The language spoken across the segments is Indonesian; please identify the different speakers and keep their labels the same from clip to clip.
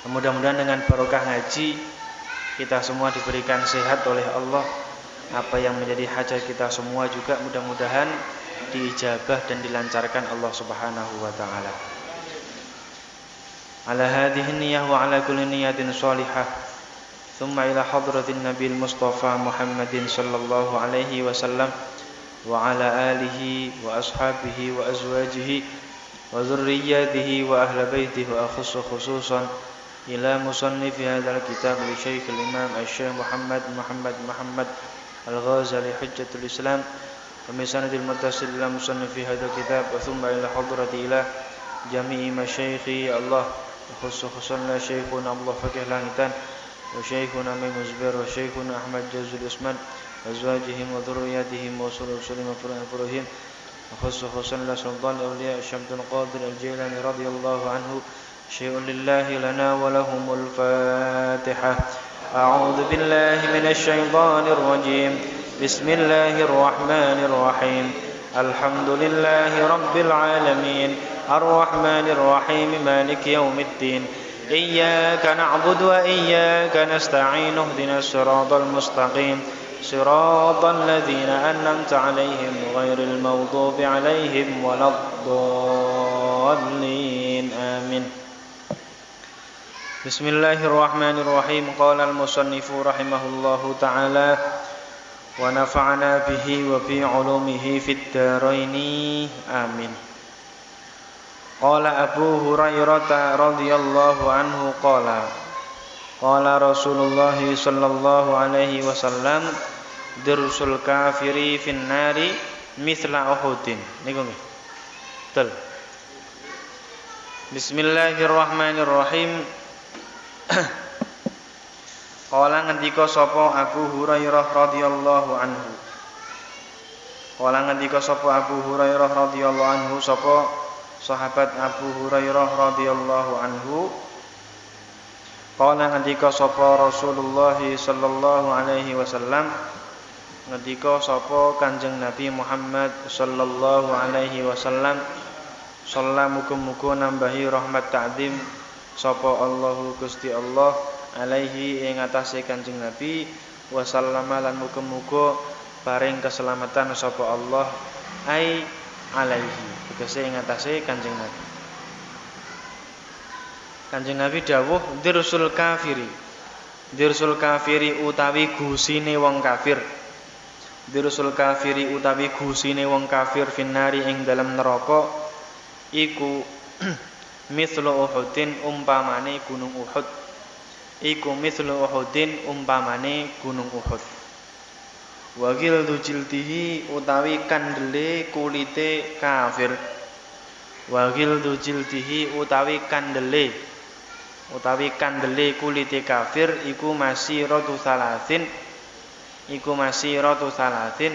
Speaker 1: Mudah-mudahan dengan barokah ngaji kita semua diberikan sehat oleh Allah. Apa yang menjadi hajat kita semua juga mudah-mudahan diijabah dan dilancarkan Allah Subhanahu wa taala. Ala hadhihi niyyah wa ala kulli niyyatin shalihah. Thumma ila hadratin Nabil Mustafa Muhammadin sallallahu alaihi wasallam wa ala alihi wa ashabihi wa azwajihi wa dzurriyyatihi wa ahli baitihi wa khususan ila musannif hadzal kitab li Syekh al-Imam Asy-Syaikh Muhammad Al-Ghazali Hujjatul Islam wa misanadil muttasil ila musannif hadzal kitab wa thumma ila hadrati ila jami'i masyayikhi Allah khususan la Syekhuna Allah Fakih Langitan wa Syekhuna Muzbir wa Syekhuna Ahmad Jazul Usman wa azwajihim wa dzurriyyatihim wa usulihim wa furuhihim khususan la Sultan Awliya Syamsul Qadir Al-Jilani radhiyallahu anhu syai'un lillahi lana wa lahumul Fatihah. A'udzu billahi minasy syaithanir rajim. Bismillahir rahmanir rahim. Alhamdulillahi rabbil alamin. Ar-rahmanir rahim. Maliki yaumiddin. Iyyaka na'budu wa iyyaka nasta'in. Ihdinas siratal mustaqim. Siratal ladzina an'amta 'alaihim ghairil maghdubi 'alaihim waladdallin. Amin. Bismillahirrahmanirrahim. Qala al-musannifu rahimahullahu ta'ala wa nafa'ana bihi wa bi 'ulumihi fid dharaini. Amin. Qala Abu Hurairah radhiyallahu anhu qala Rasulullah sallallahu alaihi wasallam dirsul kafiri fin nari mithla Uhudin. Niku nggih. Betul. Bismillahirrahmanirrahim. Kala ngendika sapa Abu Hurairah radhiyallahu anhu. Kala ngendika sapa Abu Hurairah radhiyallahu anhu, sapa sahabat Abu Hurairah radhiyallahu anhu. Kala ngendika sapa Rasulullah sallallahu alaihi wasallam, ngendika sapa Kanjeng Nabi Muhammad sallallahu alaihi wasallam, sallallahu muga-muga nambahi rahmat ta'zim sapa Allahu Gusti Allah alaihi ing atase Kanjeng Nabi wa sallama lan muga-muga paring keselamatan sapa Allah ai alaihi tegese ing atase Kanjeng Nabi. Kanjeng Nabi dawuh dirsul kafiri utawi gusine wong kafir. Dirsul kafiri utawi gusine wong kafir finari ing dalam neraka iku mithlu Uhudin umpamane gunung Uhud. Iku mithlu Uhudin umpamane gunung Uhud. Wa ghildu jildihi utawi kandele kulite kafir. Wa ghildu jildihi utawi kandele kulite kafir iku masiratu salasin. Iku masiratu salasin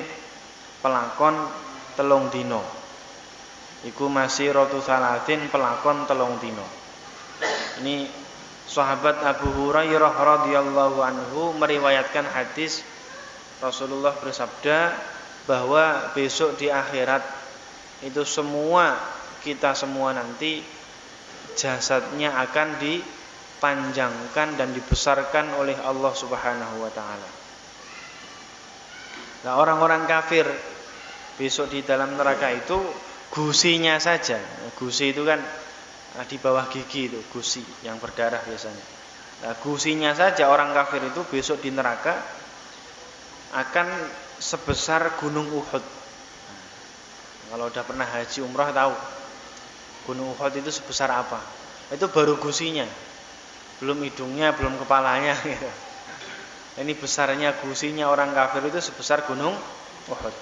Speaker 1: pelakon 3 dina. Iku masiratu salasin pelakon 3 dina. Ini sahabat Abu Hurairah radhiyallahu anhu meriwayatkan hadis Rasulullah bersabda bahwa besok di akhirat itu kita semua nanti jasadnya akan dipanjangkan dan dibesarkan oleh Allah Subhanahu wa taala. Nah, orang-orang kafir besok di dalam neraka itu gusinya saja. Gusi itu kan di bawah gigi itu, gusi yang berdarah biasanya. Nah, gusinya saja orang kafir itu besok di neraka akan sebesar gunung Uhud. Kalau udah pernah haji umrah tahu gunung Uhud itu sebesar apa. Itu baru gusinya, belum hidungnya, belum kepalanya gitu. Ini besarnya gusinya orang kafir itu sebesar gunung Uhud.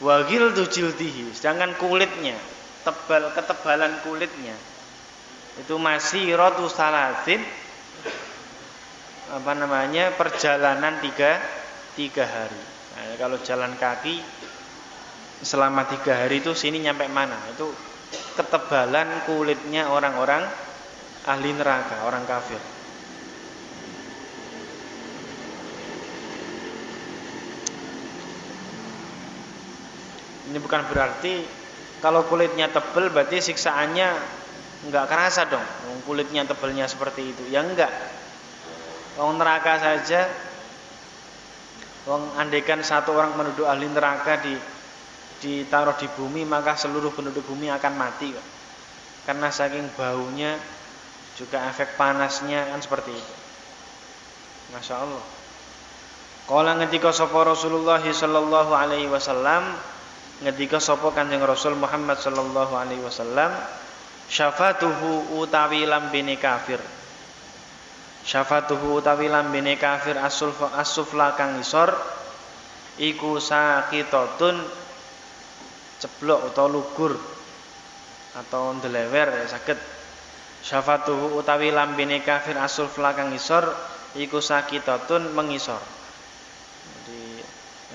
Speaker 1: Wa ghildu jildihi, sedangkan kulitnya, ketebalan kulitnya itu masih rotu salatin, perjalanan 3 hari. Nah, kalau jalan kaki selama 3 hari itu sini nyampe mana? Itu ketebalan kulitnya orang-orang ahli neraka, orang kafir. Ini bukan berarti kalau kulitnya tebal berarti siksaannya enggak kerasa dong kulitnya tebalnya seperti itu. Ya enggak. Wong neraka saja, wong andaikan satu orang penduduk ahli neraka ditaruh di bumi, maka seluruh penduduk bumi akan mati kok. Karena saking baunya, juga efek panasnya kan seperti itu. Masya Allah. Kala ngendika sapa Rasulullah sallallahu alaihi wasallam, ngendika sapa Kanjeng Rasul Muhammad sallallahu alaihi wasallam, syafatuhu utawi lambene kafir. Syafatuhu utawi lambene kafir as-sufla kang ngisor iku saqitatun, ceblok utawa lugur atau ndelewer ya saged. Syafatuhu utawi lambene kafir as-sufla kang ngisor iku saqitatun mengisor. Jadi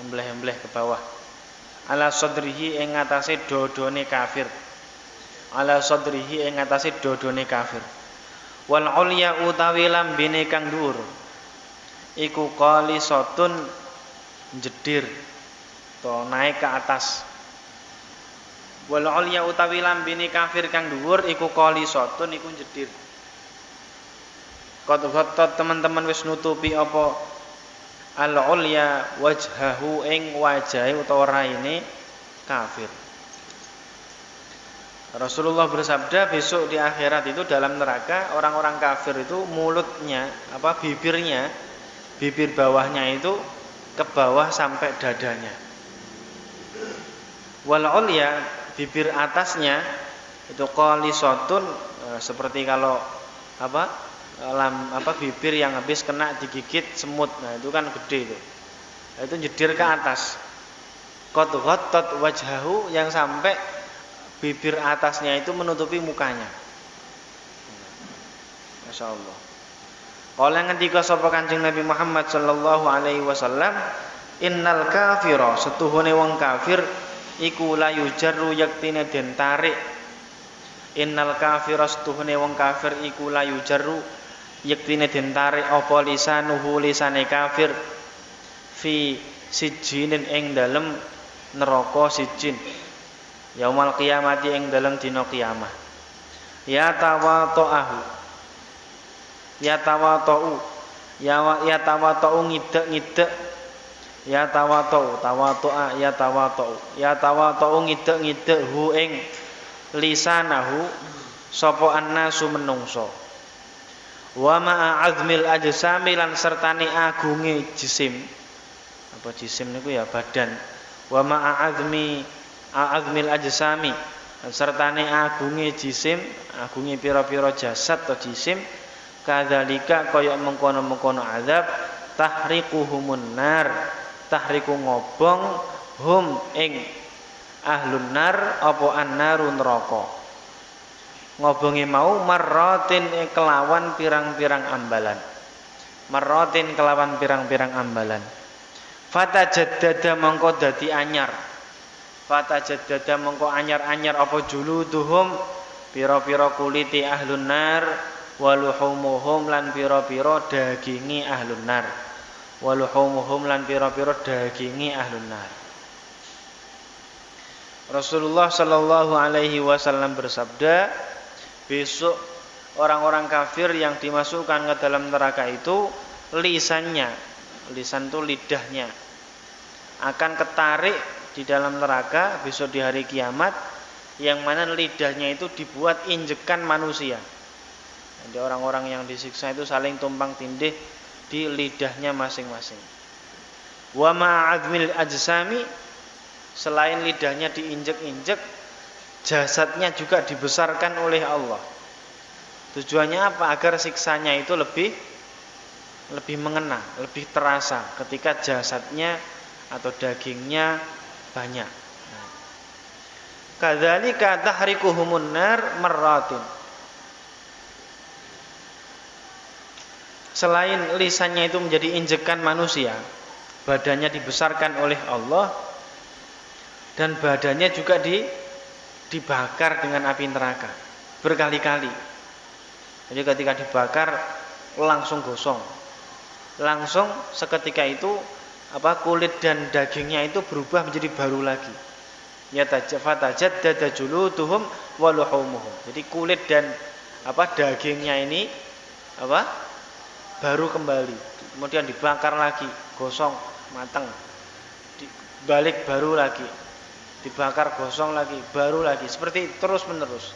Speaker 1: embleh-embleh ke bawah. Ala sadrihi ing atase dodone kafir. Ala sadrihi ing atase dodone kafir. Wal ulya utawi lambene kang dhuwur iku qalisatun, jedir to naik ke atas. Wal ulya utawi lambene kafir kang dhuwur iku qalisatun, iku jedir. Qad ghattat teman-teman wis nutupi apa al ulya wajhahu ing wajahe utawa raine kafir. Rasulullah bersabda besok di akhirat itu dalam neraka orang-orang kafir itu mulutnya bibir bawahnya itu ke bawah sampai dadanya. Wal ulya bibir atasnya itu qalisatun, seperti kalau bibir yang habis kena digigit semut. Nah, itu kan gede itu. Nah, itu jedir ke atas. Qad ghattat wajhahu, yang sampai bibir atasnya itu menutupi mukanya. Masya Allah. Kala ngendika sapa Kanjeng Nabi Muhammad sallallahu alaihi wasallam, innal kafira, setuhune wong kafir iku la yujarru yaktine den tarik. Innal kafira, setuhune wong kafir iku la yujarru yaktine den tarik apa lisanuhu, lisane kafir fi sijinin ing dalem neraka sijin. Yaumal qiyamati ing dalem dina kiamah. Ya tawata'u ngidek-ngidek. Ya tawata'u ngidek-ngidek hu ing lisanahu sapa annasu menungso. Wa ma'a azmil ajsami, lan sertane agunge jisim. Apa jisim niku ya badan. Wa ma'a azmil ajsami, sertane agunge jisim, agunge pira-pira jasad atau jisim, kadzalika kaya mengkono-mengkono azab, tahriquhumun nar, tahriku ngobong hum ing ahlun nar apa annaru neraka. Ngobonge mau marratin kelawan pirang-pirang ambalan. Marratin kelawan pirang-pirang ambalan. Fatajaddada mongko dadi anyar. Fatajaddada mongko anyar-anyar apa juluduhum, pira-pira kuliti ahlun nar, waluhumuhum lan pira-pira dagingi ahlun nar. Waluhumuhum lan pira-pira dagingi ahlun nar. Rasulullah sallallahu alaihi wasallam bersabda, besok orang-orang kafir yang dimasukkan ke dalam neraka itu lisannya, lisan itu lidahnya, akan ketarik di dalam neraka besok di hari kiamat, yang mana lidahnya itu dibuat injekan manusia. Jadi orang-orang yang disiksa itu saling tumpang tindih di lidahnya masing-masing. Wa ma'admil ajsami, selain lidahnya diinjek-injek, jasadnya juga dibesarkan oleh Allah. Tujuannya apa? Agar siksanya itu lebih mengena, lebih terasa ketika jasadnya atau dagingnya banyak. Kadzalika tahriquhumun nar marratin. Selain lisannya itu menjadi injekan manusia, badannya dibesarkan oleh Allah, dan badannya juga dibakar dengan api neraka berkali-kali. Jadi ketika dibakar langsung gosong, langsung seketika itu kulit dan dagingnya itu berubah menjadi baru lagi. Yatajaddada juluduhum wa luhumuhum. Jadi kulit dan dagingnya ini baru kembali. Kemudian dibakar lagi, gosong, matang. Balik baru lagi. Dibakar, gosong lagi, baru lagi. Seperti terus menerus.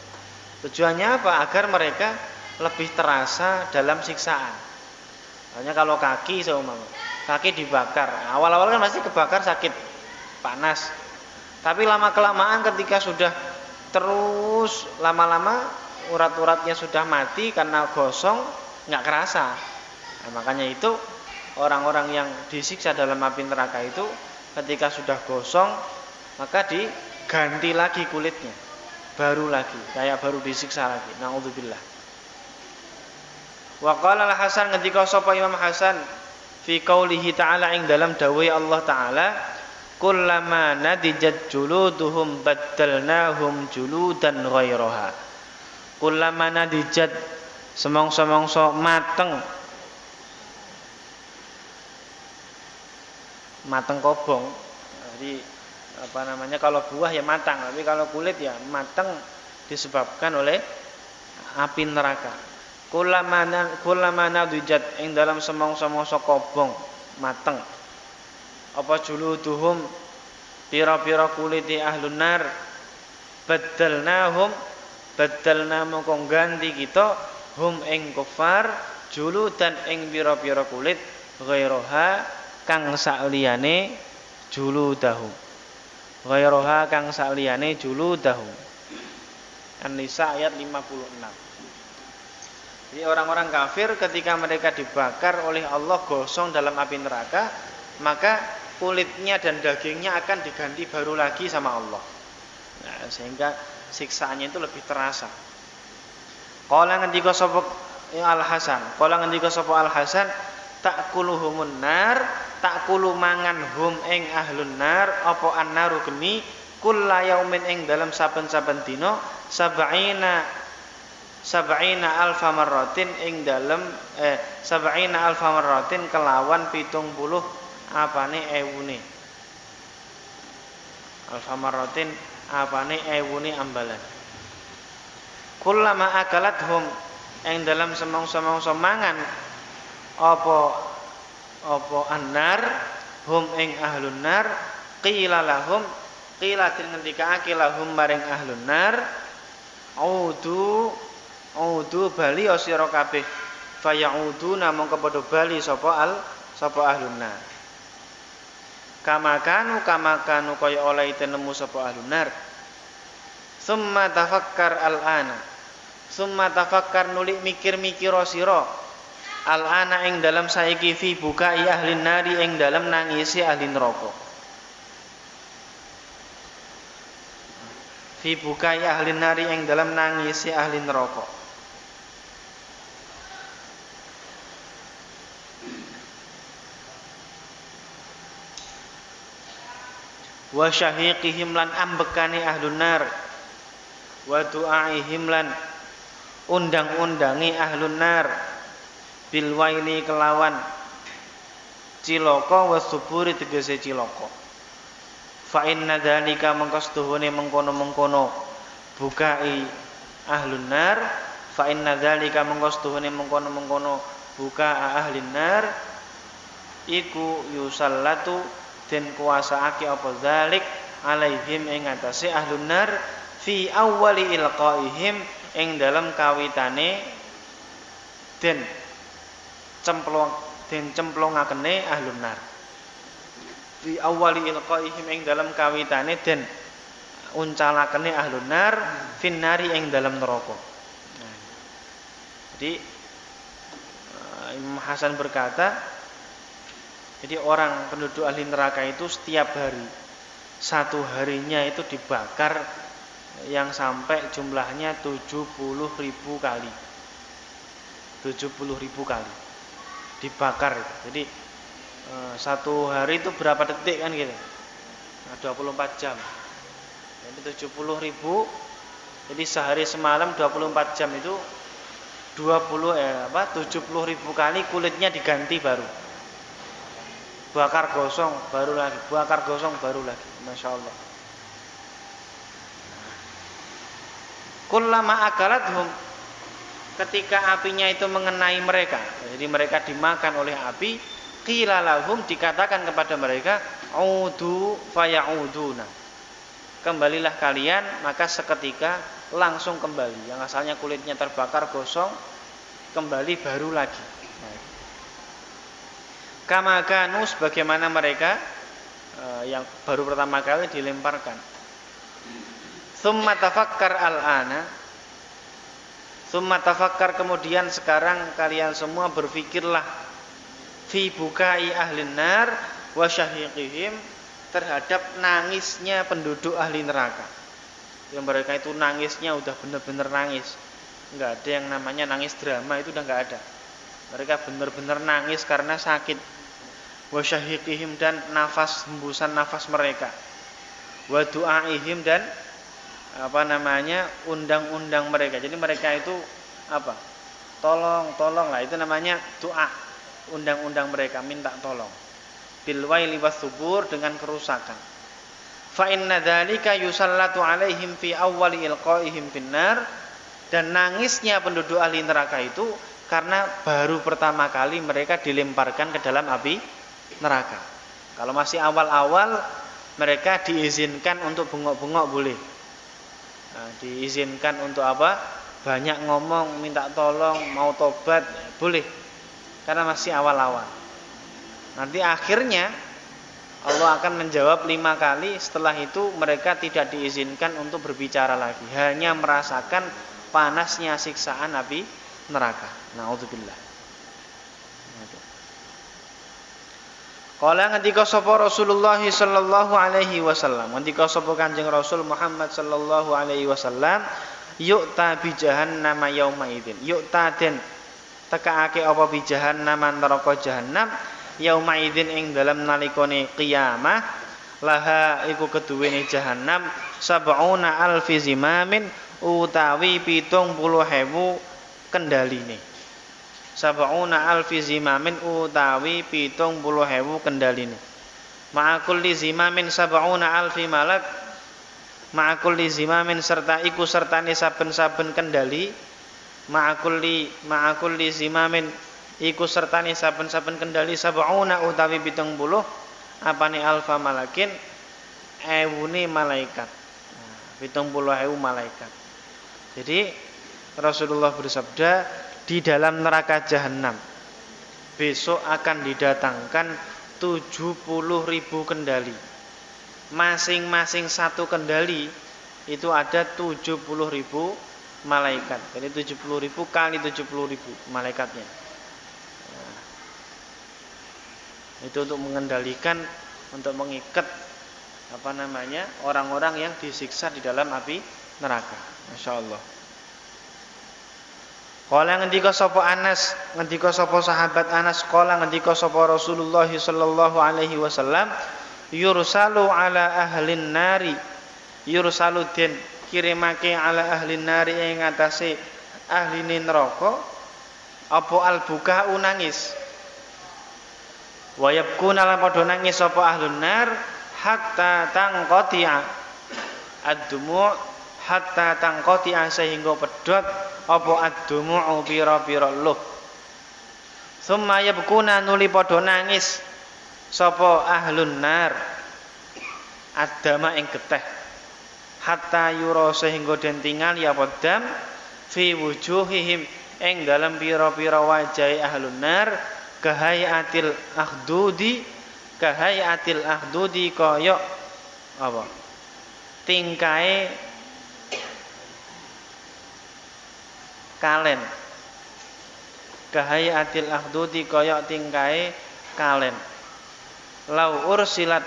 Speaker 1: Tujuannya apa? Agar mereka lebih terasa dalam siksaan. Hanya kalau kaki kaki dibakar. Awal-awal kan pasti kebakar sakit, panas. Tapi lama-kelamaan ketika sudah terus lama-lama urat-uratnya sudah mati karena gosong, nggak kerasa. Nah, makanya itu orang-orang yang disiksa dalam api neraka itu ketika sudah gosong maka diganti lagi kulitnya, baru lagi, kayak baru disiksa lagi. Naudzubillah. Wa qala al-Hasan, ketika sapa Imam Hasan fi qaulihi ta'ala ing dalam dawuh Allah taala, kullama nadijat juluduhum baddalnahum juludan ghairaha. Kullama nadijat semongso-mongso mateng kobong. Jadi kalau buah ya matang, tapi kalau kulit ya matang disebabkan oleh api neraka. Kullama nadijat ing dalam semongso-mongso kobong mateng apa juluduhum pira-pira kuliti ahlun nar baddalna mongko ganti kita hum ing kufar juludan ing pira-pira kulit ghairaha kang sakliyane juludahum An-Nisa ayat 56. Jadi orang-orang kafir ketika mereka dibakar oleh Allah gosong dalam api neraka, maka kulitnya dan dagingnya akan diganti baru lagi sama Allah. Nah, sehingga siksaannya itu lebih terasa. Qala ngendika sapa Al-Hasan, ta'kuluhumun nar, ta'kulu mangan hum ing ahlun nar, apa annaru geni kulla yaumin ing dalam saben-saben dina sab'ina alfa marratin ing dalam sab'ina alfa marratin kelawan 70 apane ewune. Alfa marratin apane ewune ambalan. Kullama akalathum ing dalam semongso-mongso mangan apa annar hum ing ahlun nar qila den ngendikake lahum maring ahlun nar audu bali sira kabeh fayaudu namung kepada bali sapa ahlun nar kama kanu kaya oleh nemu sapa ahlun nar summa tafakkar nulik mikir-mikir sira al-ana ing dalam saiki fi bukai ahlin nari ing dalam nangisi ahli neraka. Fi bukai ahlin nari ing dalam nangisi ahli neraka. Wa syahiqihim lan ambekane ahlun nar. Wa du'aihim lan undang-undangi ahlun nar. Bil waili kelawan cilaka wasuburi tegese cilaka. Fa inna dzalika mangkastuhune mengkono-mengkono bukai ahlun nar, fa inna dzalika mangkastuhune mengkono-mengkono buka ahlin nar iku yusallatu den kuasaake apa dzalik alaihim ing atase ahlun nar fi awwali ilqaihim ing dalam kawitane den cemplongakene ahlun nar. Fi awwali ilqaihim ing dalam kawitane den uncalakene ahlun nar finnari ing dalam neraka. Nah, jadi Imam Hasan berkata, jadi orang penduduk ahli neraka itu setiap hari satu harinya itu dibakar yang sampai jumlahnya 70.000 kali. 70.000 kali dibakar. Jadi satu hari itu berapa detik kan gitu? Nah, 24 jam. Jadi 70.000. Jadi sehari semalam 24 jam itu 70.000 kali kulitnya diganti baru. Bakar gosong baru lagi, bakar gosong baru lagi. Masya Allah. kullama akalathum, ketika apinya itu mengenai mereka, jadi mereka dimakan oleh api, qila lahum, dikatakan kepada mereka, udu fayauduna, kembalilah kalian, maka seketika langsung kembali. Yang asalnya kulitnya terbakar gosong, kembali baru lagi. Kama kanu, sebagaimana mereka yang baru pertama kali dilemparkan. Tsumma tafakkar al-ana, tsumma tafakkar, kemudian sekarang kalian semua berfikirlah, fi bukai ahlin nar wa syahiqihim, terhadap nangisnya penduduk ahli neraka. Yang mereka itu nangisnya udah benar-benar nangis, nggak ada yang namanya nangis drama, itu udah nggak ada. Mereka benar-benar nangis karena sakit. Wa syahiqihim, dan nafas, hembusan nafas mereka. Wa du'aihim, dan undang-undang mereka. Jadi mereka itu tolong lah, itu namanya doa. Undang-undang mereka, minta tolong. Bil waili was-subur, dengan kerusakan. Fa inna dzalika yusallatu alaihim fi awwali ilqaihim finnar, dan nangisnya penduduk ahli neraka itu karena baru pertama kali mereka dilemparkan ke dalam api neraka. Kalau masih awal-awal, mereka diizinkan untuk bengok-bengok boleh. Diizinkan untuk banyak ngomong, minta tolong, mau tobat boleh, karena masih awal-awal. Nanti akhirnya Allah akan menjawab 5 kali. Setelah itu mereka tidak diizinkan untuk berbicara lagi, hanya merasakan panasnya siksaan api neraka. Na'udzubillah. Kala ngendika sapa Rasulullah sallallahu alaihi wasallam, ngendika sapa Kanjeng Rasul Muhammad sallallahu alaihi wasallam, yu'ta bi jahannam yauma idzin. Yu'ta den tekaake apa bi jahannam neraka jahannam, yauma idzin ing dalem nalikane qiyamah, laha iku keduwene jahannam sab'una alfi zimamin, utawi 70.000 kendaline. Sab'una alfi zimamin, utawi 70.000 kendaline. Ma'akulli zimamin sab'una alfi malak, ma'akulli zimamin, serta iku sertane saben-saben kendali, ma'akulli zimamin, iku sertane saben-saben kendali, sab'una utawi 70 apane alfa malakin, ewune malaikat. 70.000 malaikat. Jadi Rasulullah bersabda, di dalam neraka jahanam besok akan didatangkan 70.000 kendali. Masing-masing satu kendali itu ada 70.000 malaikat. Jadi 70.000 kali 70.000 malaikatnya. Itu untuk mengendalikan, untuk mengikat orang-orang yang disiksa di dalam api neraka. Masya Allah. Kala ngendika sapa Anas, ngendika sapa sahabat Anas, kala ngendika sapa Rasulullah sallallahu alaihi wasallam, yursalu ala ahlin nari, yursalu den kirimake ala ahlin nari ing atase ahline neraka apa albuka unangis. Wa yabkuna lan padha nangis sapa ahlun nar hatta tangqati'a ad-dumu', hatta tangqati'a, sehingga pedhot apa ad-dumu'u pira-pira luh. Summa yabkuna, nuli padha nangis sapa ahlun nar adama ing geteh, hatta yura, sehingga den tingal ya padam fi wujuhihim, ing dalam pira-pira wajah ahlun nar, kahayatil akhdudi, kahayatil akhdudi, kaya tingkae kalen. Kahayatil akhdudi, kaya tingkae kalen. Lau ursilat,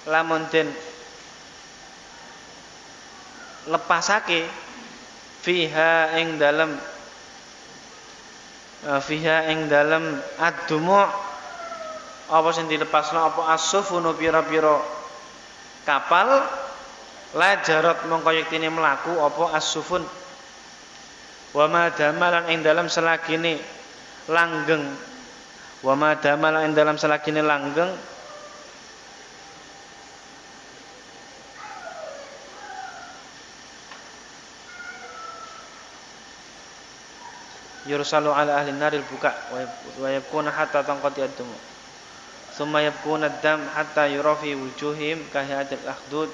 Speaker 1: lamun den lepasake fiha ing dalem ad-dumu', apa sing dilepasno apa as-sufunu, pira-pira kapal, la jarat mongko yektine mlaku apa as-sufun, wa ma damalan ing dalem selagine langgeng, wa ma damalan ing dalem selagine langgeng, yursalu ala ahli naril buka wa yabkuna hatta tanqati ad-dumu thumma yabkuna ad-dam hatta yura fi wujuhihim kahiyatil akhdud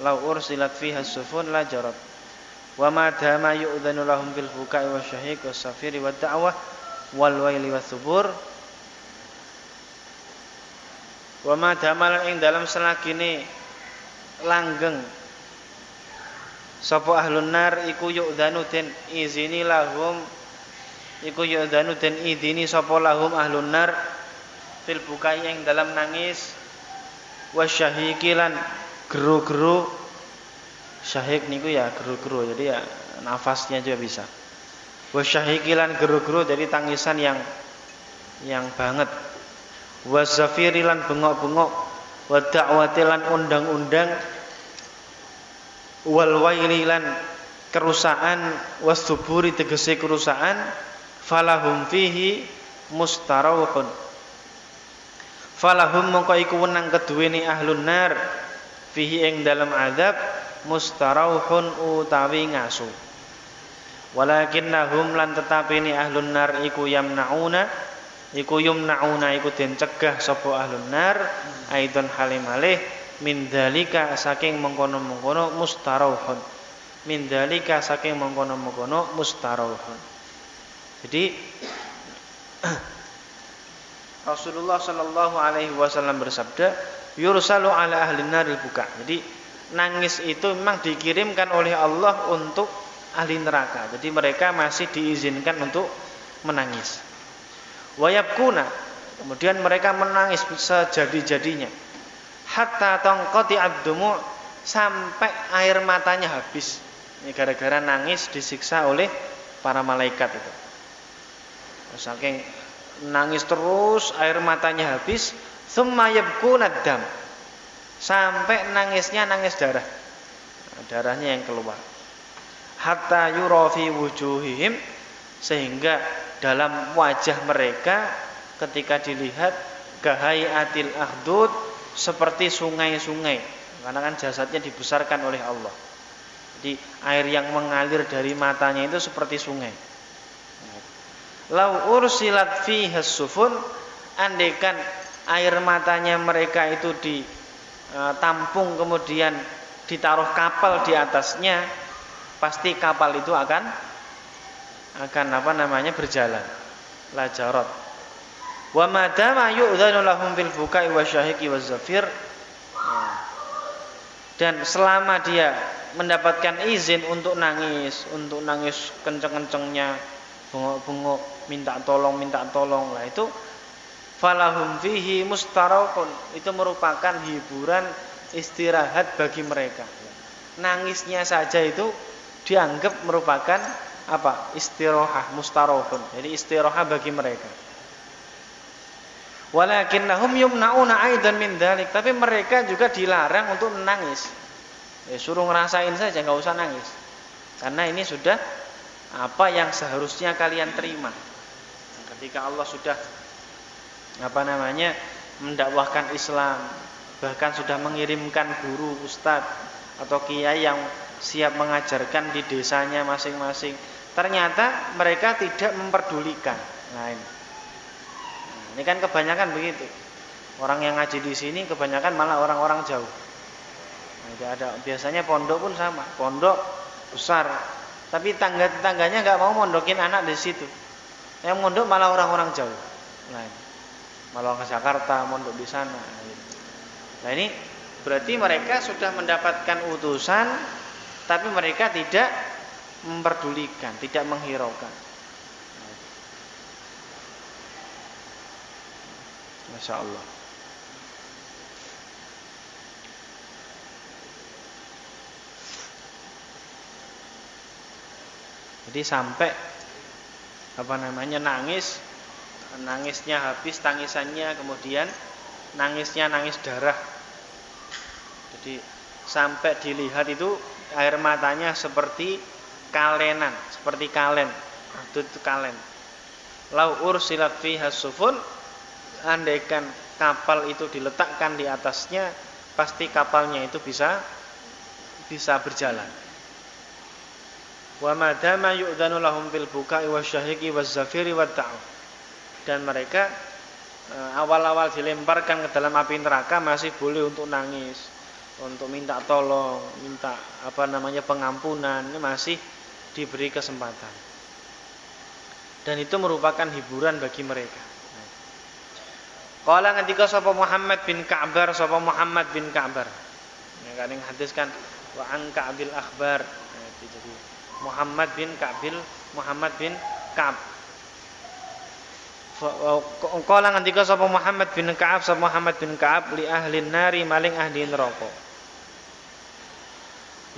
Speaker 1: law ursilat fiha as-sufun la jarat wa ma dama yu'dhanu lahum fil buka'i wasyahiq was-safiri wad-da'wah wal waili was-subur wa ma dama ing dalam selagine langgeng sapa ahlun nar iku yu'dhanu den izini lahum iku yu'dhanu den idini sapa lahum ahlun nar fil bukai ing dalam nangis wasyahiqi lan geru-geru syahik niku ya geru-geru jadi ya nafasnya juga bisa wasyahiqi lan geru-geru jadi tangisan yang banget wazafiri lan bengok-bengok wa da'wati lan undang-undang wal waili lan kerusaan wasuburi tegese kerusaan falahum fihi mustarauhun falahum mongko iku wenang keduweni ahlun nar fihi ing dalam azab mustarauhun utawi ngasu walakinnahum lan tetapini ahlun nar iku yumnauna iku den cegah sapa ahlun nar aidon halimalih min dalika saking mengkono-mengkono mustarauhun min dalika saking mengkono-mengkono mustarauhun. Jadi Rasulullah sallallahu alaihi wasallam bersabda yursalu ala ahli naril buka. Jadi nangis itu memang dikirimkan oleh Allah untuk ahli neraka. Jadi mereka masih diizinkan untuk menangis. Wayabkuna, kemudian mereka menangis sejadi-jadinya. Hatta tangqati ad-dumu, sampai air matanya habis. Ini gara-gara nangis disiksa oleh para malaikat itu. Saking nangis terus air matanya habis, tsumma yabkuna ad-dam. Sampai nangisnya nangis darah. Darahnya yang keluar. Hatta yura fi wujuhihim, sehingga dalam wajah mereka ketika dilihat gahayatil akhdud, seperti sungai-sungai, karena kan jasadnya dibesarkan oleh Allah. Jadi air yang mengalir dari matanya itu seperti sungai. Lau ursilat fiha sufun, andaikan air matanya mereka itu ditampung kemudian ditaruh kapal di atasnya, pasti kapal itu akan berjalan. La jarat. Wa madama yu'dzanu lahum fil bukai wasyahiqi wazafir, dan selama dia mendapatkan izin untuk nangis kenceng-kencengnya, bengok-bengok, minta tolong, lah itu falahum fihi mustaraqun, itu merupakan hiburan istirahat bagi mereka. Nangisnya saja itu dianggap merupakan istirahah, mustarahun. Jadi istirahah bagi mereka. Walakinnahum yumnauna aidan min dzalik, tapi mereka juga dilarang untuk menangis. Ya suruh ngerasain saja, enggak usah nangis. Karena ini sudah apa yang seharusnya kalian terima. Ketika Allah sudah mendakwahkan Islam, bahkan sudah mengirimkan guru, ustadz atau kiai yang siap mengajarkan di desanya masing-masing, ternyata mereka tidak memperdulikan. Nah, ini kan kebanyakan begitu. Orang yang ngaji di sini kebanyakan malah orang-orang jauh. Nah, biasanya pondok pun sama, pondok besar, tapi tangganya nggak mau mondokin anak di situ. Yang mondok malah orang-orang jauh. Nah, malah ke Jakarta mondok di sana. Nah, ini berarti mereka sudah mendapatkan utusan, tapi mereka tidak memperdulikan, tidak menghiraukan. Masya Allah. Jadi sampai nangisnya habis tangisannya, kemudian nangisnya nangis darah. Jadi sampai dilihat itu air matanya seperti kalenan, seperti kalen, itu kalen. Lau ursilat fiha sufun, andaikan kapal itu diletakkan di atasnya, pasti kapalnya itu bisa berjalan. Wa madama yu'dzanu lahum bil buka'i wasyahiqi wazzafiri wadda'u. Dan mereka awal-awal dilemparkan ke dalam api neraka masih boleh untuk nangis, untuk minta tolong, minta pengampunan, ini masih diberi kesempatan. Dan itu merupakan hiburan bagi mereka. Qala ngendika sapa Muhammad bin Ka'bar, yang kadang hadis kan wa an Ka'bil akhbar. Jadi Muhammad bin Ka'ab. Qala ngendika sapa Muhammad bin Ka'ab li ahli nari maling ahli neraka.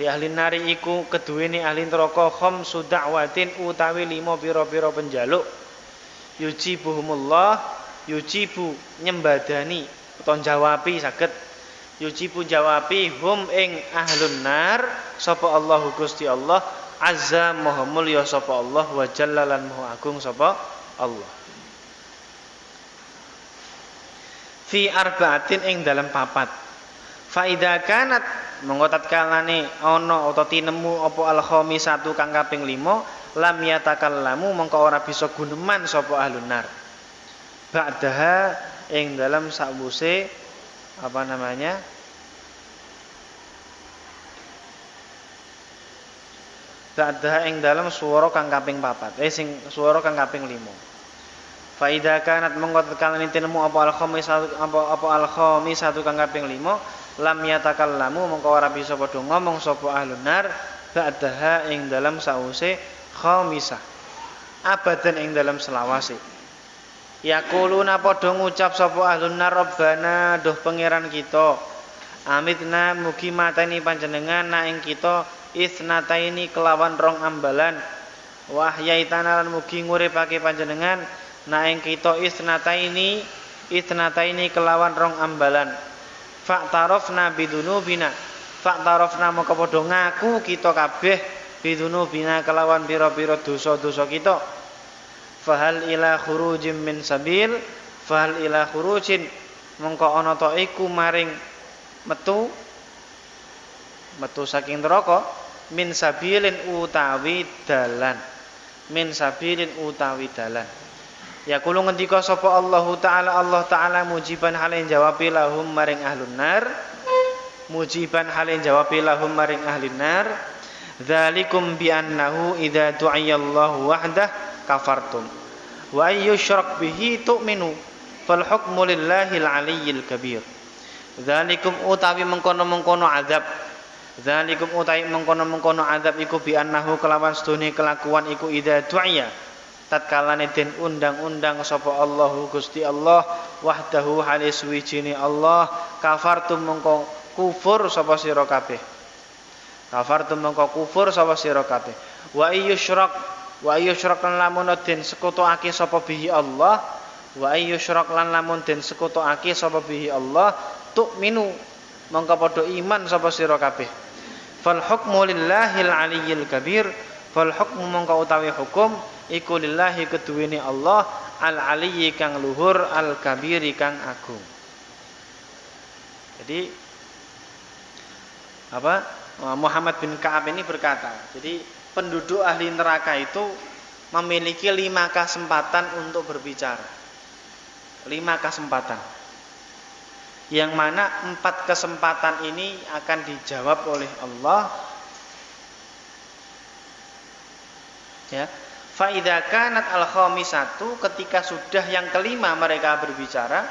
Speaker 1: Li ahli nari iku keduweni ahli neraka khamsu da'watin utawi 5 pira-pira penjaluk. Yujibu nyembadani utawa jawabi saged yujibu jawabi hum ing ahlun nar sapa Allahu Gusti Allah azza maha mulya sapa Allah wa jallalan maha agung sapa Allah. Fi arba'atin ing dalam papat. Fa idza kanat monggo tatkalane ana utawa tinemu apa al khamisatu kang kaping 5 lam yatakallamu mongko ora bisa guneman sapa ahlun nar. Ba'daha ing dalam sakwuse Ba'daha ing dalam swara kang kaping 4 sing swara kang kaping 5. Fa idza kanat mongko tatkalane tinemu apa al khamisatu kang kaping 5 lam yatakallamu mongko ora bisa padha ngomong sapa ahlun nar ba'daha ing dalam sakwuse khamisah abadan ing dalam selawase. Yaquluna padha ngucap sapa ahlun nar rabbana duh pangeran kita amitna mugi mateni panjenengan na ing kita isnataini kelawan rong ambalan wahyaitana lan mugi nguripake panjenengan na ing kita isnataini kelawan rong ambalan fa'tarafna bidunubina maka padha ngaku kita kabeh bidunubina kelawan pira-pira dosa-dosa kita. Fahal ila khurujin mongko ana ta iku maring metu saking neraka min sabilin utawi dalan ya kulo ngendika sapa Allah taala mujiban halen jawabi lahum maring ahlun nar dzalikum bi annahu idza du'iyallahu wahdah kafartum wa ayyushrak bihi tu'minu fal hukmu lillahil aliyyil kabir. Dzalikum utawi mengkono-mengkono azab iku bi annahu kelawan sedune kelakuan iku idza du'iya tatkalane den undang-undang sapa Allahu Gusti Allah wahdahu halis wijine Allah kafartum mengko kufur sapa sira kabeh wa ayyusyrak lan lamun den sekutuake sapa bihi Allah tu'minu mongko padha iman sapa sira kabeh fal hukmu lillahil aliyyil kabir fal hukmu mongko utawi hukum iku lillahi keduwene Allah al aliyyi kang luhur al kabiri kang agung. Jadi Muhammad bin Ka'ab ini berkata, jadi penduduk ahli neraka itu memiliki 5 kesempatan untuk berbicara. 5 kesempatan. Yang mana 4 kesempatan ini akan dijawab oleh Allah. Ya. Fa idza kanat al-khamisatu ketika sudah yang kelima mereka berbicara,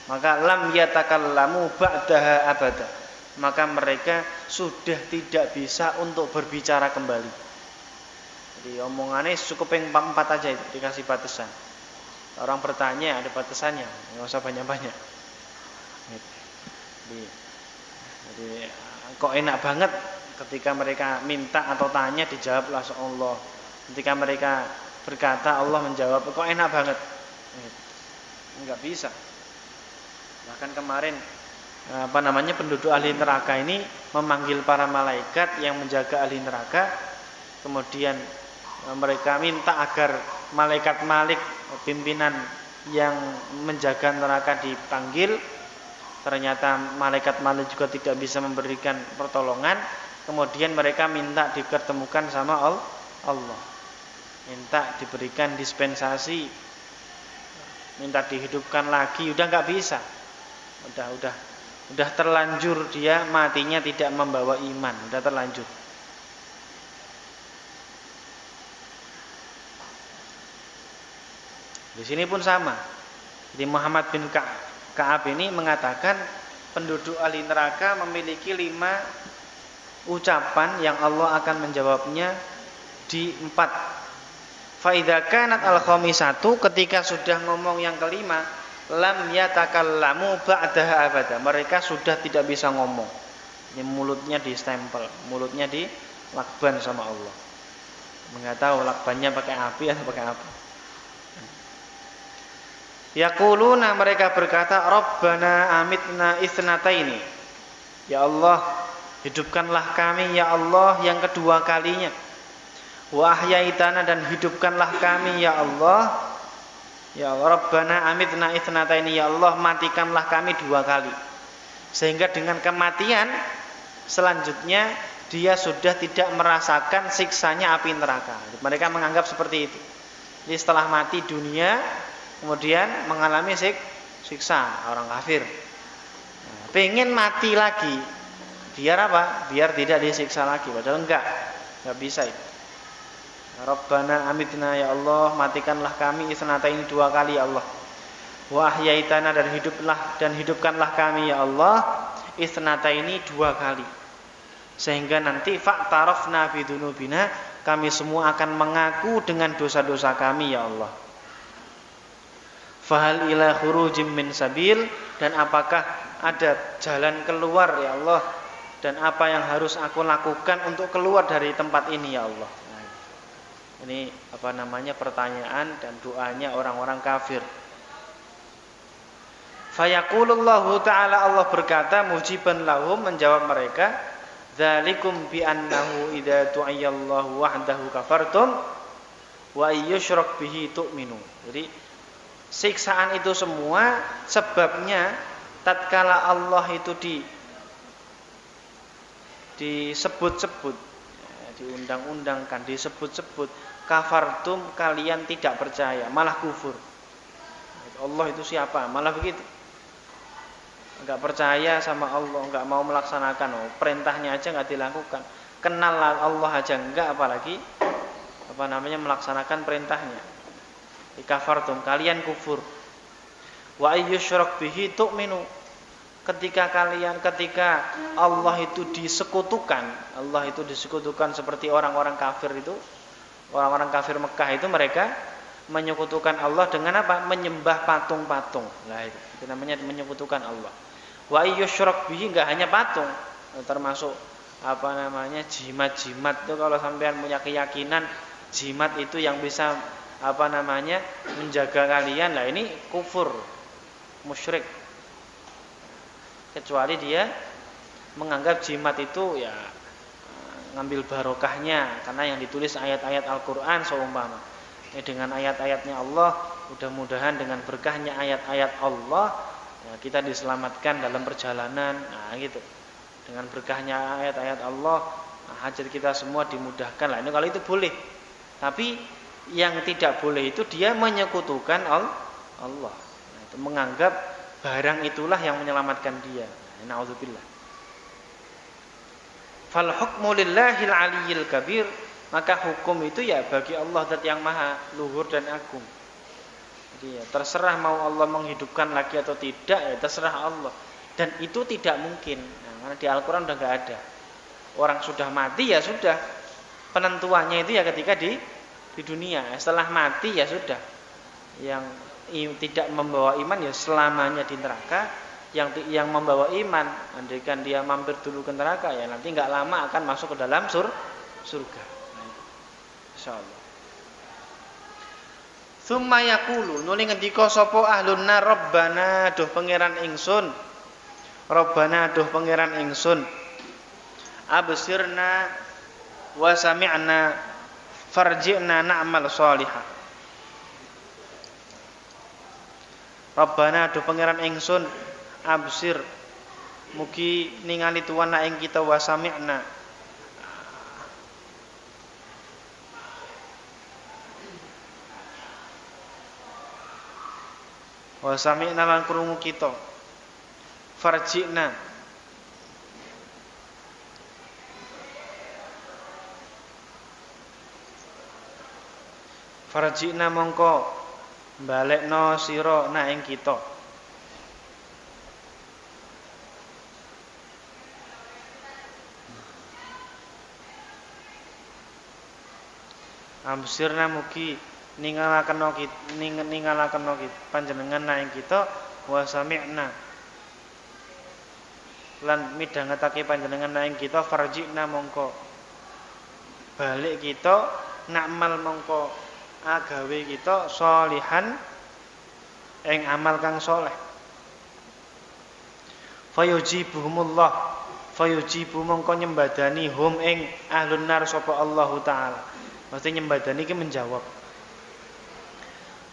Speaker 1: maka lam yatakallamu ba'daha abada. Maka mereka sudah tidak bisa untuk berbicara kembali. Jadi omongannya cukup yang 4 aja itu dikasih batasan. Orang bertanya ada batasannya, enggak usah banyak-banyak. Jadi kok enak banget ketika mereka minta atau tanya dijawab langsung Allah. Ketika mereka berkata Allah menjawab, kok enak banget. Enggak bisa. Bahkan kemarin penduduk ahli neraka ini memanggil para malaikat yang menjaga ahli neraka. Kemudian mereka minta agar malaikat Malik, pimpinan yang menjaga neraka dipanggil. Ternyata malaikat Malik juga tidak bisa memberikan pertolongan. Kemudian mereka minta dipertemukan sama Allah. Minta diberikan dispensasi, minta dihidupkan lagi, udah nggak bisa. Udah terlanjur dia matinya tidak membawa iman, udah terlanjur. Di sini pun sama. Jadi Muhammad bin Ka'ab ini mengatakan penduduk ahli neraka memiliki 5 ucapan yang Allah akan menjawabnya di 4. Fa idza kanat al-khamisatu, ketika sudah ngomong yang kelima, lam yatakallamu ba'daha abada. Mereka sudah tidak bisa ngomong. Ini mulutnya distempel, mulutnya dilakban sama Allah. Enggak tahu lakbannya pakai api atau pakai apa. Yaquluna, mereka berkata, Rabbana amitna itsnataini. Ya Allah, hidupkanlah kami ya Allah yang kedua kalinya. Wa ahyaitana, dan hidupkanlah kami ya Allah. Ya Allah, Rabbana amitna itsnataini, ya Allah matikanlah kami 2 kali. Sehingga dengan kematian selanjutnya dia sudah tidak merasakan siksanya api neraka. Mereka menganggap seperti itu. Jadi setelah mati dunia kemudian mengalami siksa orang kafir. Pengen mati lagi, biar apa? Biar tidak disiksa lagi. Padahal enggak bisa itu. Rabbana amitna, ya Allah matikanlah kami isnata ini 2 kali ya Allah. Wa ahyaitana, dan hidupkanlah kami ya Allah isnata ini 2 kali. Sehingga nanti fa'tarafna bidunubina, kami semua akan mengaku dengan dosa-dosa kami ya Allah. Fahal ila khurujim min sabil, dan apakah ada jalan keluar ya Allah, dan apa yang harus aku lakukan untuk keluar dari tempat ini ya Allah. Nah, ini pertanyaan dan doanya orang-orang kafir. Fayaqulullahu ta'ala, Allah berkata mujiban lahum, menjawab mereka, dzalikum bi annahu idza tu'ayyallahu wahdahu kafartum wa ayyushrak bihi tu'minu. Jadi siksaan itu semua sebabnya tatkala Allah itu disebut-sebut, diundang-undangkan, disebut-sebut, kafartum, kalian tidak percaya, malah kufur. Allah itu siapa? Malah begitu. Enggak percaya sama Allah, enggak mau melaksanakan, perintahnya aja enggak dilakukan. Kenal Allah aja enggak, apalagi melaksanakan perintahnya. Kafartum, kalian kufur. Wa ayyusyrak bihi tu'minu. Ketika Allah itu disekutukan seperti orang-orang kafir itu, orang-orang kafir Mekah itu, mereka menyekutukan Allah dengan apa? Menyembah patung-patung. Nah, itu namanya menyekutukan Allah. Wa ayyusyrak bihi, enggak hanya patung, termasuk jimat-jimat itu. Kalau sampean punya keyakinan jimat itu yang bisa menjaga kalian, lah ini kufur, musyrik. Kecuali dia menganggap jimat itu ya ngambil barokahnya, karena yang ditulis ayat-ayat Al-Qur'an seumpama. Dengan ayat-ayatnya Allah, mudah-mudahan dengan berkahnya ayat-ayat Allah ya, kita diselamatkan dalam perjalanan. Nah, gitu. Dengan berkahnya ayat-ayat Allah, hajat kita semua dimudahkan. Lah ini kalau itu boleh. Tapi yang tidak boleh itu dia menyekutukan Allah. Nah, itu menganggap barang itulah yang menyelamatkan dia. Na'udzubillah. Fal hukmu lillahil aliyyil kabir, maka hukum itu ya bagi Allah zat yang maha luhur dan agung. Jadi ya, terserah mau Allah menghidupkan lagi atau tidak, ya terserah Allah. Dan itu tidak mungkin. Nah, karena di Al-Qur'an udah enggak ada. Orang sudah mati ya sudah. Penentuannya itu ya ketika di dunia. Setelah mati ya sudah. Yang tidak membawa iman ya selamanya di neraka. Yang membawa iman, andaikan dia mampir dulu ke neraka ya nanti enggak lama akan masuk ke dalam surga. Insyaallah. Tsumma yaqulu, nuli ngendika sapa ahlun nar, Rabbana, duh pangeran ingsun. Rabbana, duh pangeran ingsun. Absirna wa sami'na farji'na na'mal shalihah. Rabbana, duh pangeran ingsun, absir, mugi ningali tuwana ing kita, wa sami'na, Wa sami'na lan krungu kita. Farji'na mongko balekno sira na ing kita. Ambsirna mugi ningalaken panjenengan na ing kita wa sami'na lan midhangetake panjenengan na ing kita farji'na mongko balik kita nakmal mongko agawe kita sholihan ing amal kang saleh. Fayujibu mongko nyembadani hum ing ahlun nar sapa Allah taala. Mesti nyembadani ki menjawab.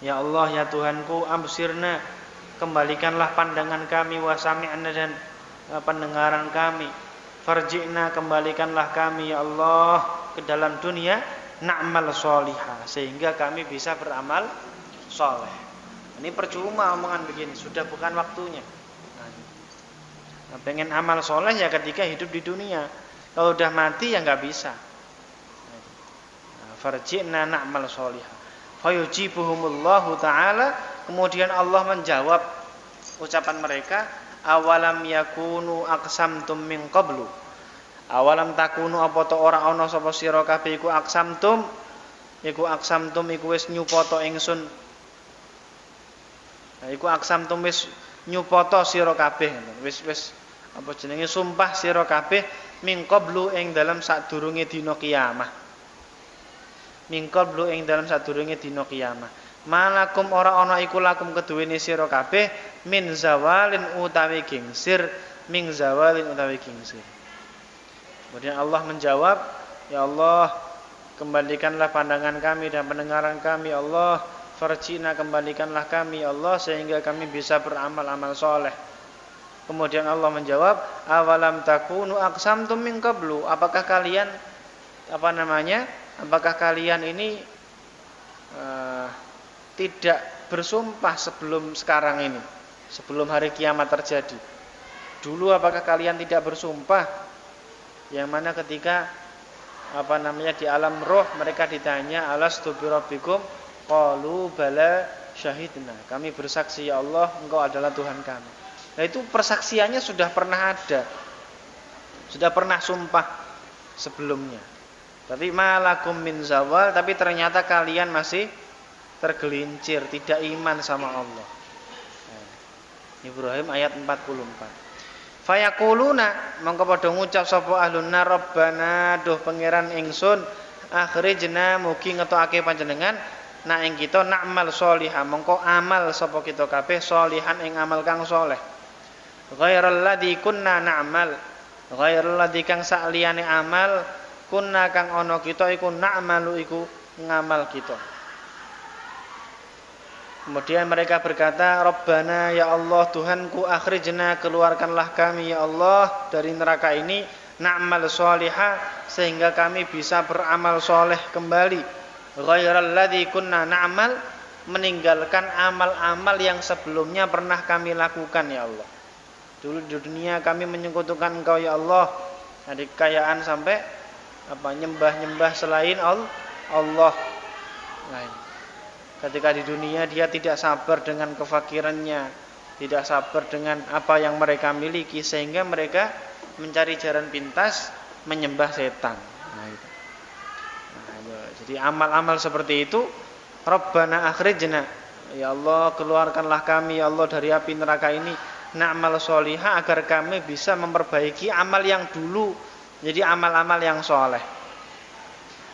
Speaker 1: Ya Allah ya Tuhanku, ambsirna kembalikanlah pandangan kami wa sami'na dan pendengaran kami. Farji'na kembalikanlah kami ya Allah ke dalam dunia na'mal sholihah sehingga kami bisa beramal soleh. Ini percuma omongan begini, sudah bukan waktunya. Nah, pengen amal soleh ya ketika hidup di dunia. Kalau udah mati ya nggak bisa. Farji'na na'mal sholihah. Fayujibuhumullahu ta'ala, kemudian Allah menjawab ucapan mereka, awalam yakunu aqsamtum min qablu. Awalam takunu apa to ora ana sapa sira kabeh iku aqsamtum iku wis nyupoto ingsun. Nah, iku aqsamtum wis nyupoto sira kabeh, wis apa jenenge sumpah sira kabeh min qablu ing dalam sadurunge dina kiamah. Min qablu ing dalam sadurunge dina kiamah. Malakum ora ana iku lakum keduwene sira kabeh min zawalin utawi gingsir, min zawalin utawi gingsir. Kemudian Allah menjawab, ya Allah, kembalikanlah pandangan kami dan pendengaran kami, Allah, farjina kembalikanlah kami, Allah, sehingga kami bisa beramal-amal soleh. Kemudian Allah menjawab, awalam takunu aqsamtum min qablu, apakah kalian ini tidak bersumpah sebelum sekarang ini, sebelum hari kiamat terjadi? Dulu apakah kalian tidak bersumpah? Yang mana ketika di alam roh mereka ditanya alastu birabbikum qalu bala syahidna, kami bersaksi ya Allah engkau adalah Tuhan kami. Nah itu persaksiannya sudah pernah ada, sudah pernah sumpah sebelumnya. Tapi malakum min zawal, tapi ternyata kalian masih tergelincir, tidak iman sama Allah. Ibrahim ayat 44. Fayaquluna mongko padha ngucap sapa ahlun nar rabbana duh pangeran ingsun akhrijna mugi ngetokake panjenengan na ing kita na'mal sholihah mongko amal sapa kita kabeh sholihan ing amal kang saleh ghairal ladzi kunna na'mal ghairal ladzi kang sakliyane amal kunna kang ana kita iku na'malu iku ngamal kita. Kemudian mereka berkata, Rabbana ya Allah Tuhanku akhrijna keluarkanlah kami ya Allah dari neraka ini na'mal sholihah sehingga kami bisa beramal soleh kembali. Ghairal ladzi kunna na'mal, meninggalkan amal-amal yang sebelumnya pernah kami lakukan ya Allah. Dulu di dunia kami menyekutukan Engkau ya Allah. Ada kekayaan sampai nyembah-nyembah selain Allah. Nah, ketika di dunia dia tidak sabar dengan kefakirannya, tidak sabar dengan apa yang mereka miliki, sehingga mereka mencari jalan pintas menyembah setan. Jadi amal-amal seperti itu, Rabbana akhrijna, ya Allah keluarkanlah kami ya Allah dari api neraka ini, na'mal sholihah agar kami bisa memperbaiki amal yang dulu, jadi amal-amal yang soleh.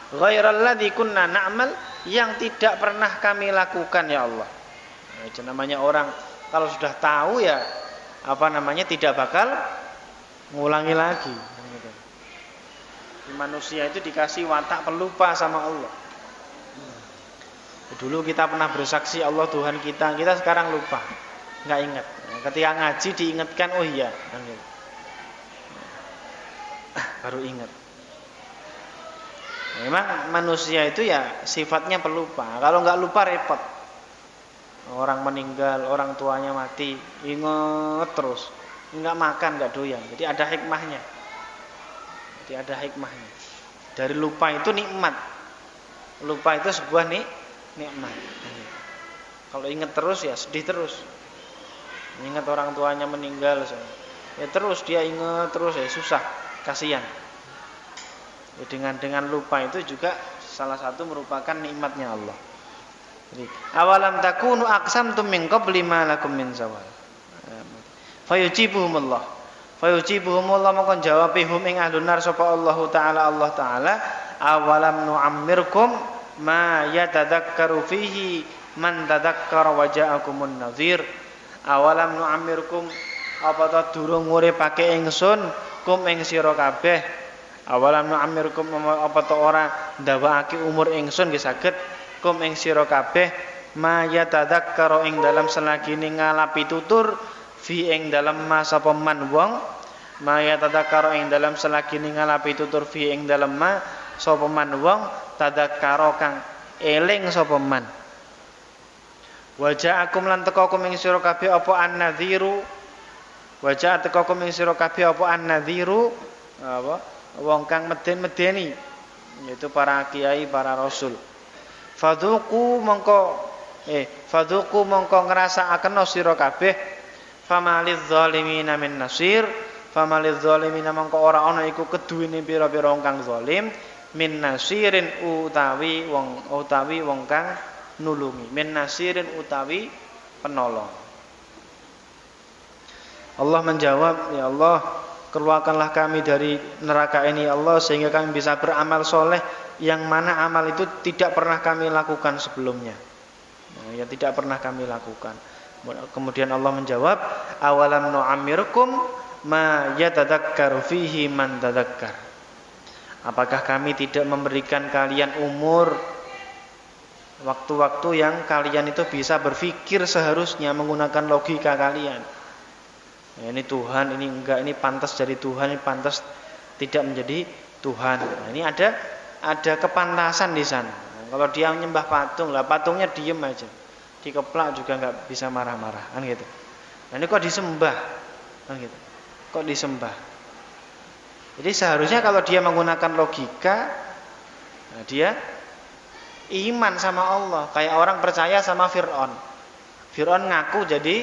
Speaker 1: Ghairal ladzi kunna na'mal, yang tidak pernah kami lakukan ya Allah. Nah, itu namanya orang kalau sudah tahu ya tidak bakal ngulangi lagi. Manusia itu dikasih watak pelupa sama Allah. Dulu kita pernah bersaksi Allah Tuhan kita sekarang lupa, nggak ingat. Ketika ngaji diingatkan, oh iya, baru ingat. Memang manusia itu ya sifatnya pelupa. Kalau nggak lupa repot. orang meninggal, orang tuanya mati, ingat terus, nggak makan, nggak doyan. Jadi ada hikmahnya. Jadi ada hikmahnya. Dari lupa itu nikmat. Lupa itu sebuah nikmat. Kalau ingat terus ya sedih terus. Ingat orang tuanya meninggal, ya terus dia ingat terus ya susah, kasihan. Ya, dengan lupa itu juga salah satu merupakan nikmatnya Allah. Jadi, awalam takunu aqsamtum min qabli ma lakum min zawal. Fayujibuhumullah. Fayujibuhumullah mongkon jawabi hum ing ahlun nar sapa Allah taala awalam nu'ammirkum ma yatadakkaru fihi man tadakkara wa ja'akumun nadhir. Awalam nu'ammirkum apa ta durung nguripake ingsun kum ing sira kabeh. Awalam nu'ammirkum apa ta ora ndawakake umur ingsun nggih saged kum ing sira kabeh ma yatadakkaru ing dalam selagine ngalapi tutur fi ing dalam masa peman wong ma yatadakkaru ing dalam selagine ngalapi tutur fi ing dalam ma sapa man wong tadakkara kang eling sapa man. Waja'akum lan tekakum ing sira kabeh apa an-nadhiru. Waja'a tekakum ing sira kabeh apa an-nadhiru apa wong kang meden-medeni yaitu para kiai, para rasul. Fadzuqu mongko ngrasakaken sira kabeh famaliz zalimina min nasir. Famaliz zalimina mongko ora ana iku keduwene pira-pira wong kang zalim min nasirin utawi wong kang nulungi. Min nasirin utawi penolong. Allah menjawab, ya Allah, keluarkanlah kami dari neraka ini ya Allah sehingga kami bisa beramal soleh yang mana amal itu tidak pernah kami lakukan sebelumnya. Ya tidak pernah kami lakukan. Kemudian Allah menjawab, awalam nu'ammirkum ma yatadakkaru fihi man tadakkar. Apakah kami tidak memberikan kalian umur, waktu-waktu yang kalian itu bisa berpikir seharusnya menggunakan logika kalian. Ya, ini Tuhan, ini enggak, ini pantas jadi Tuhan, ini pantas tidak menjadi Tuhan. Nah, ini ada kepantasan di sana. Nah, kalau dia menyembah patung, lah patungnya diem aja, dikeplak juga enggak bisa marah-marah, kan gitu. Nah, ini kok disembah, kan gitu. Kok disembah? Jadi seharusnya kalau dia menggunakan logika, nah dia iman sama Allah, kayak orang percaya sama Fir'aun. Fir'aun ngaku jadi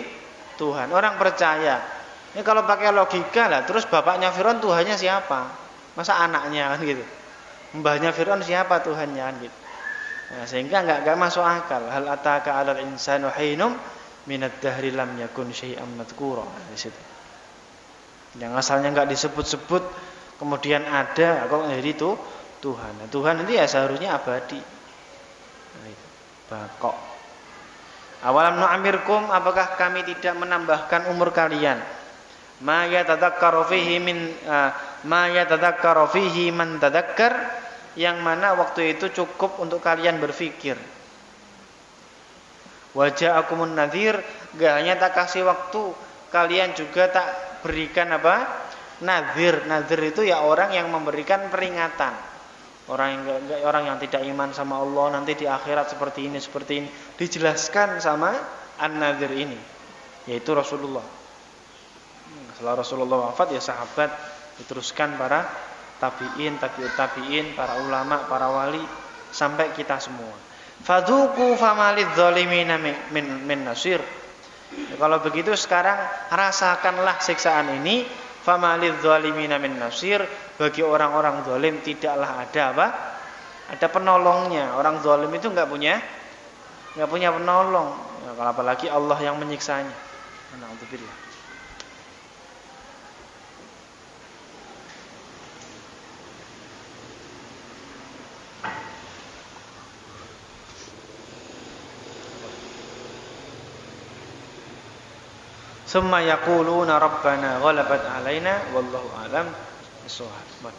Speaker 1: Tuhan, orang percaya. Ini kalau pakai logika lah, terus bapaknya Fir'aun Tuhannya siapa? Masa anaknya kan gitu. Mbahnya Fir'aun siapa Tuhannya kan gitu. Nah, sehingga enggak masuk akal. Hal ataka 'alal insanu hinum minad dahri lam yakun syai'an madhkura. Di situ. Yang asalnya enggak disebut-sebut kemudian ada kok jadi itu Tuhan. Nah, Tuhan itu ya seharusnya abadi. Nah, itu. Bakok. Awalam nu'amirkum, apakah kami tidak menambahkan umur kalian? Ma yatadakkaru fihi man tadakkar, yang mana waktu itu cukup untuk kalian berpikir. Waja'akumun nadhir, gak hanya tak kasih waktu, kalian juga tak berikan apa? Nadhir. Nadhir itu ya orang yang memberikan peringatan. Orang yang tidak iman sama Allah nanti di akhirat seperti ini dijelaskan sama an-nadhir ini, yaitu Rasulullah. Setelah Rasulullah wafat ya sahabat, diteruskan para tabi'in, tabi'ut tabi'in, para ulama, para wali sampai kita semua. Fadzuqu famalidz zalimina min nasir. Ya, kalau begitu sekarang rasakanlah siksaan ini. Famalidz zalimina min nasir, bagi orang-orang zalim tidaklah ada apa? Ada penolongnya. Orang zalim itu enggak punya penolong. Ya, apalagi Allah yang menyiksanya. Alhamdulillah. Summa yaquluna rabbana ghalabat alaina wallahu a'lam bissawab.